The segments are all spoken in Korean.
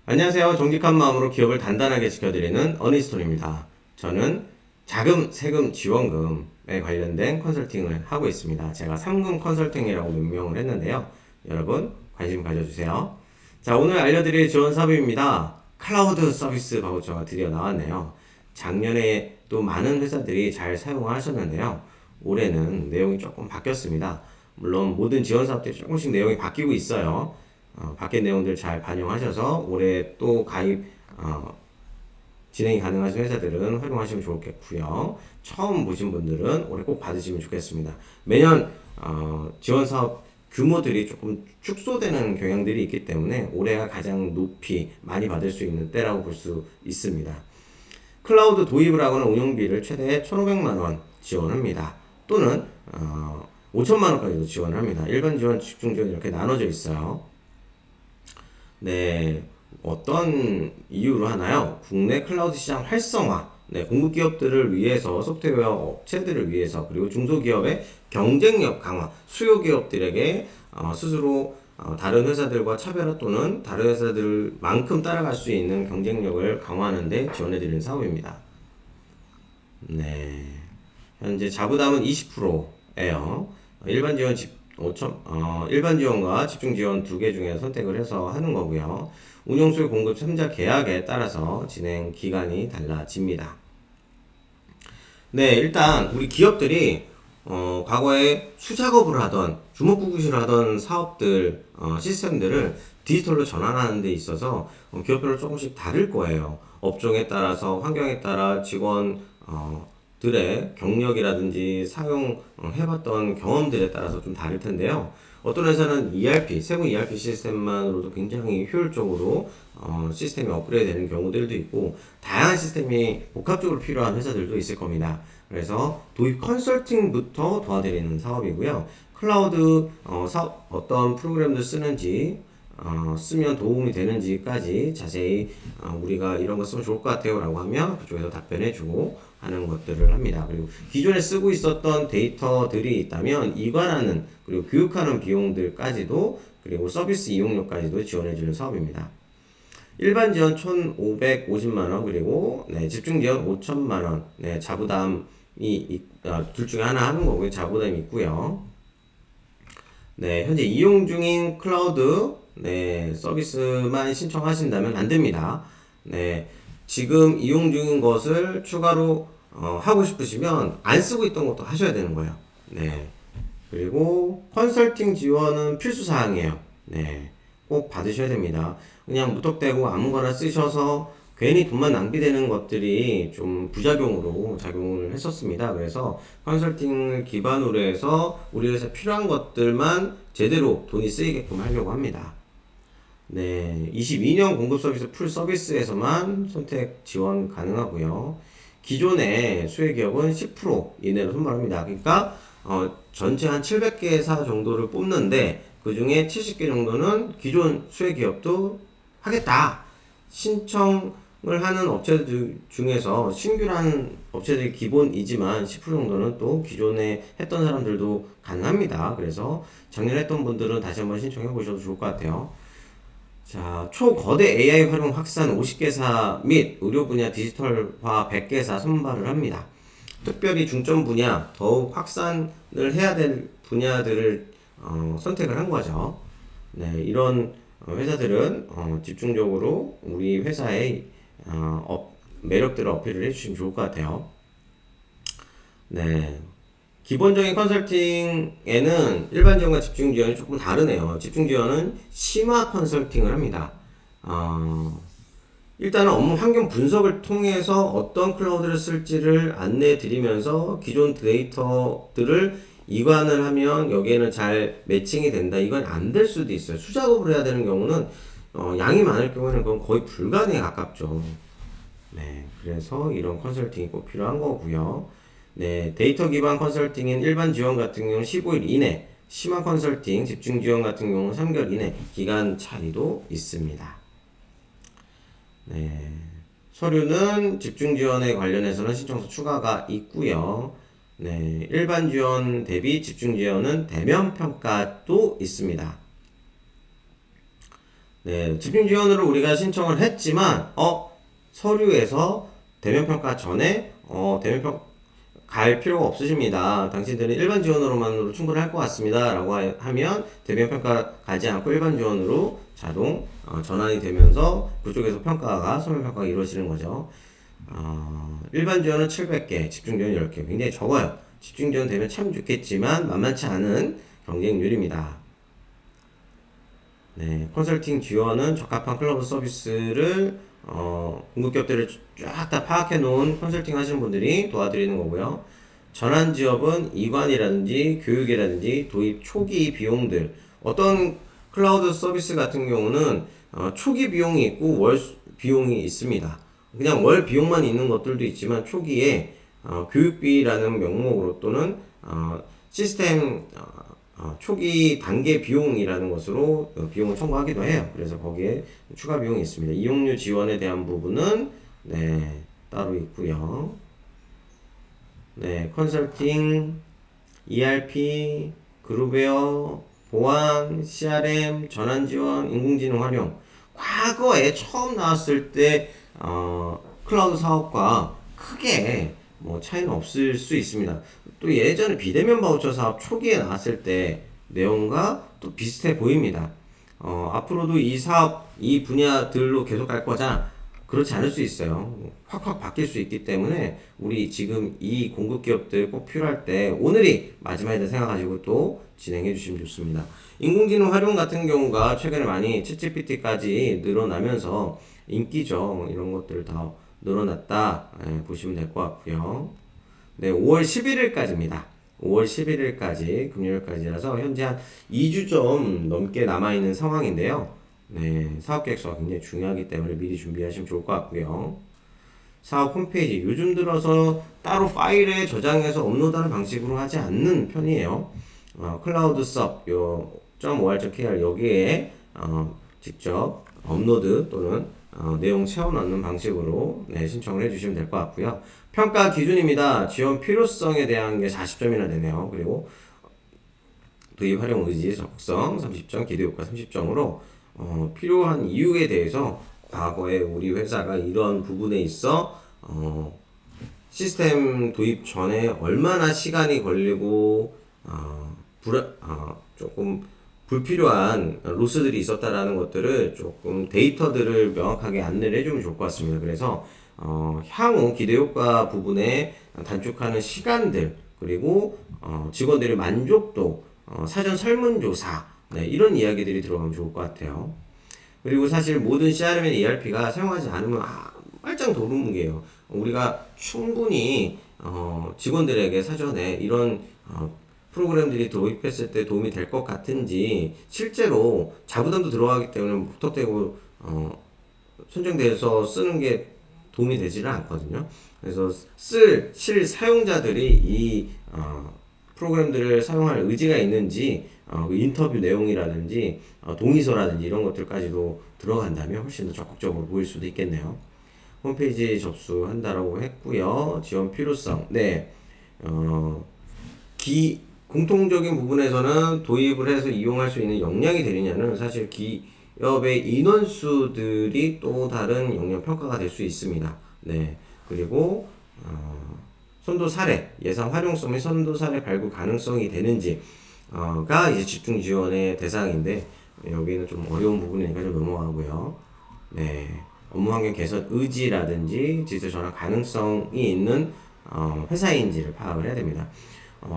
안녕하세요. 정직한 마음으로 기업을 단단하게 지켜드리는 어니스톤입니다. 저는 자금, 세금, 지원금에 관련된 컨설팅을 하고 있습니다. 제가 3금 컨설팅이라고 명명을 했는데요. 여러분 관심 가져주세요. 자, 오늘 알려드릴 지원 사업입니다. 클라우드 서비스 바우처가 드디어 나왔네요. 작년에 또 많은 회사들이 잘 사용하셨는데요. 올해는 내용이 조금 바뀌었습니다. 물론 모든 지원 사업들이 조금씩 내용이 바뀌고 있어요. 밖의 내용들 잘 반영하셔서 올해 또 가입 진행이 가능하신 회사들은 활용하시면 좋겠고요. 처음 보신 분들은 올해 꼭 받으시면 좋겠습니다. 매년 지원 사업 규모들이 조금 축소되는 경향들이 있기 때문에 올해가 가장 높이 많이 받을 수 있는 때라고 볼 수 있습니다. 클라우드 도입을 하거나 운영비를 최대 1,500만 원 지원합니다. 또는 5천만 원까지도 지원을 합니다. 일반 지원, 집중 지원 이렇게 나눠져 있어요. 네, 어떤 이유로 하나요? 국내 클라우드 시장 활성화, 네, 공급 기업들을 위해서, 소프트웨어 업체들을 위해서, 그리고 중소기업의 경쟁력 강화, 수요 기업들에게 스스로 다른 회사들과 차별화 또는 다른 회사들만큼 따라갈 수 있는 경쟁력을 강화하는 데 지원해드리는 사업입니다. 네, 현재 자부담은 20%예요. 일반 지원 5천, 일반 지원과 집중 지원 두 개 중에 선택을 해서 하는 거고요. 운용수요 공급 첨자 계약에 따라서 진행 기간이 달라집니다. 네, 일단 우리 기업들이 과거에 수작업을 하던 주먹구구식을 하던 사업들 시스템들을 디지털로 전환하는 데 있어서 기업별로 조금씩 다를 거예요. 업종에 따라서 환경에 따라 직원 들의 경력이라든지 사용해봤던 경험들에 따라서 좀 다를 텐데요. 어떤 회사는 ERP, 세부 ERP 시스템만으로도 굉장히 효율적으로 시스템이 업그레이드 되는 경우들도 있고 다양한 시스템이 복합적으로 필요한 회사들도 있을 겁니다. 그래서 도입 컨설팅부터 도와드리는 사업이고요. 클라우드 어떤 프로그램들 쓰는지 쓰면 도움이 되는지까지 자세히 우리가 이런 거 쓰면 좋을 것 같아요 라고 하면 그쪽에서 답변해주고 하는 것들을 합니다. 그리고 기존에 쓰고 있었던 데이터들이 있다면 이관하는 그리고 교육하는 비용들까지도 그리고 서비스 이용료까지도 지원해주는 사업입니다. 일반 지원 1,550만원 그리고 네, 집중 지원 5천만원 네, 자부담이 둘 중에 하나 하는 거고요. 자부담이 있고요. 네, 현재 이용 중인 클라우드 네, 서비스만 신청하신다면 안 됩니다. 네, 지금 이용 중인 것을 추가로 하고 싶으시면 안 쓰고 있던 것도 하셔야 되는 거예요. 네, 그리고 컨설팅 지원은 필수 사항이에요. 네, 꼭 받으셔야 됩니다. 그냥 무턱대고 아무거나 쓰셔서 괜히 돈만 낭비되는 것들이 좀 부작용으로 작용을 했었습니다. 그래서 컨설팅을 기반으로 해서 우리 회사 필요한 것들만 제대로 돈이 쓰이게끔 하려고 합니다. 네, 22년 공급 서비스 풀 서비스에서만 선택 지원 가능하고요. 기존의 수혜 기업은 10% 이내로 선발합니다. 그러니까 전체 한 700개사 정도를 뽑는데 그 중에 70개 정도는 기존 수혜 기업도 하겠다. 신청을 하는 업체들 중에서 신규라는 업체들이 기본이지만 10% 정도는 또 기존에 했던 사람들도 가능합니다. 그래서 작년에 했던 분들은 다시 한번 신청해 보셔도 좋을 것 같아요. 자, 초거대 AI 활용 확산 50개사 및 의료 분야 디지털화 100개사 선발을 합니다. 특별히 중점 분야, 더욱 확산을 해야 될 분야들을 선택을 한 거죠. 네, 이런 회사들은 집중적으로 우리 회사의 매력들을 어필을 해주시면 좋을 것 같아요. 네, 기본적인 컨설팅에는 일반 지원과 집중 지원이 조금 다르네요. 집중 지원은 심화 컨설팅을 합니다. 일단은 업무 환경 분석을 통해서 어떤 클라우드를 쓸지를 안내해 드리면서 기존 데이터들을 이관을 하면 여기에는 잘 매칭이 된다. 이건 안 될 수도 있어요. 수작업을 해야 되는 경우는 양이 많을 경우에는 그건 거의 불가능에 가깝죠. 네, 그래서 이런 컨설팅이 꼭 필요한 거고요. 네, 데이터 기반 컨설팅인 일반 지원 같은 경우는 15일 이내, 심화 컨설팅, 집중 지원 같은 경우는 3개월 이내 기간 차이도 있습니다. 네, 서류는 집중 지원에 관련해서는 신청서 추가가 있고요. 네, 일반 지원 대비 집중 지원은 대면 평가도 있습니다. 네, 집중 지원으로 우리가 신청을 했지만, 서류에서 대면 평가 전에, 대면 평가 갈 필요가 없으십니다. 당신들은 일반 지원으로만으로 충분할 것 같습니다. 라고 하면 대면 평가 가지 않고 일반 지원으로 자동 전환이 되면서 그쪽에서 평가가, 서면 평가가 이루어지는 거죠. 일반 지원은 700개, 집중 지원 10개. 굉장히 적어요. 집중 지원 되면 참 좋겠지만 만만치 않은 경쟁률입니다. 네, 컨설팅 지원은 적합한 클라우드 서비스를 공급기업들을 쫙 다 파악해 놓은 컨설팅 하시는 분들이 도와드리는 거고요. 전환 지업은 이관이라든지 교육이라든지 도입 초기 비용들, 어떤 클라우드 서비스 같은 경우는 초기 비용이 있고 월 비용이 있습니다. 그냥 월 비용만 있는 것들도 있지만 초기에 교육비라는 명목으로 또는 시스템 초기 단계 비용이라는 것으로 비용을 청구하기도 해요. 그래서 거기에 추가 비용이 있습니다. 이용료 지원에 대한 부분은 따로 있고요. 네, 컨설팅, ERP, 그룹웨어, 보안, CRM, 전환 지원, 인공지능 활용. 과거에 처음 나왔을 때 클라우드 사업과 크게 뭐 차이는 없을 수 있습니다. 또 예전에 비대면 바우처 사업 초기에 나왔을 때 내용과 또 비슷해 보입니다. 앞으로도 이 사업, 이 분야들로 계속 갈 거자 그렇지 않을 수 있어요. 확확 바뀔 수 있기 때문에 우리 지금 이 공급 기업들 꼭 필요할 때 오늘이 마지막이다 생각하시고 또 진행해 주시면 좋습니다. 인공지능 활용 같은 경우가 최근에 많이 챗GPT까지 늘어나면서 인기죠. 이런 것들 다 늘어났다 보시면 될 것 같고요. 네, 5월 11일까지입니다. 5월 11일까지 금요일까지라서 현재 한 2주 좀 넘게 남아있는 상황인데요. 네, 사업계획서가 굉장히 중요하기 때문에 미리 준비하시면 좋을 것 같고요. 사업 홈페이지 요즘 들어서 따로 파일에 저장해서 업로드하는 방식으로 하지 않는 편이에요. 클라우드 섭 요 .or.kr 여기에 직접 업로드 또는 내용 채워넣는 방식으로 신청을 해주시면 될 것 같고요. 평가 기준입니다. 지원 필요성에 대한 게 40점이나 되네요. 그리고 도입 활용 의지, 적극성 30점, 기대 효과 30점으로 필요한 이유에 대해서 과거에 우리 회사가 이런 부분에 있어 시스템 도입 전에 얼마나 시간이 걸리고 조금 불필요한 로스들이 있었다라는 것들을 조금 데이터들을 명확하게 안내를 해주면 좋을 것 같습니다. 그래서 향후 기대 효과 부분에 단축하는 시간들 그리고 직원들의 만족도 사전 설문조사 이런 이야기들이 들어가면 좋을 것 같아요. 그리고 사실 모든 CRM이나 ERP가 사용하지 않으면 말짱 도루묵이에요. 우리가 충분히 직원들에게 사전에 이런 프로그램들이 도입했을 때 도움이 될 것 같은지 실제로 자부담도 들어가기 때문에 무턱대고 선정돼서 쓰는 게 도움이 되지는 않거든요. 그래서 실 사용자들이 이 프로그램들을 사용할 의지가 있는지 그 인터뷰 내용이라든지 동의서라든지 이런 것들까지도 들어간다면 훨씬 더 적극적으로 보일 수도 있겠네요. 홈페이지 접수한다라고 했고요. 지원 필요성. 공통적인 부분에서는 도입을 해서 이용할 수 있는 역량이 되느냐는 사실 기업의 인원수들이 또 다른 역량 평가가 될 수 있습니다. 그리고 선도 사례, 예상 활용성 및 선도 사례 발굴 가능성이 되는지가 이제 집중 지원의 대상인데 여기는 좀 어려운 부분이니까 좀 넘어가고요. 업무 환경 개선 의지라든지 디지털 전환 가능성이 있는 회사인지를 파악을 해야 됩니다.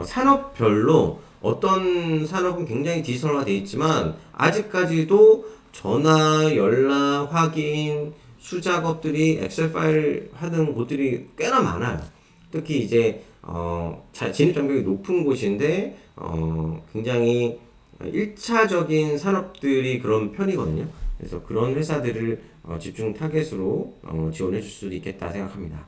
산업별로 어떤 산업은 굉장히 디지털화 되어 있지만 아직까지도 전화, 연락, 확인, 수작업들이 엑셀 파일 하는 곳들이 꽤나 많아요. 특히 이제 진입 장벽이 높은 곳인데 굉장히 1차적인 산업들이 그런 편이거든요. 그래서 그런 회사들을 집중 타겟으로 지원해 줄 수도 있겠다 생각합니다.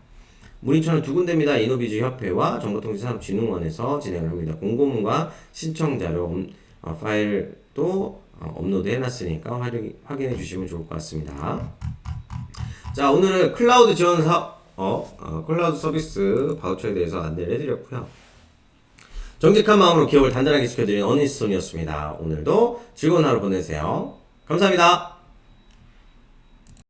문의처는 두 군데입니다. 이노비즈 협회와 정보통신산업진흥원에서 진행을 합니다. 공고문과 신청자료 파일도 업로드 해놨으니까 확인해 주시면 좋을 것 같습니다. 자, 오늘은 클라우드 지원 사업, 클라우드 서비스 바우처에 대해서 안내를 해드렸고요. 정직한 마음으로 기업을 단단하게 지켜드리는 어니스톤이었습니다. 오늘도 즐거운 하루 보내세요. 감사합니다.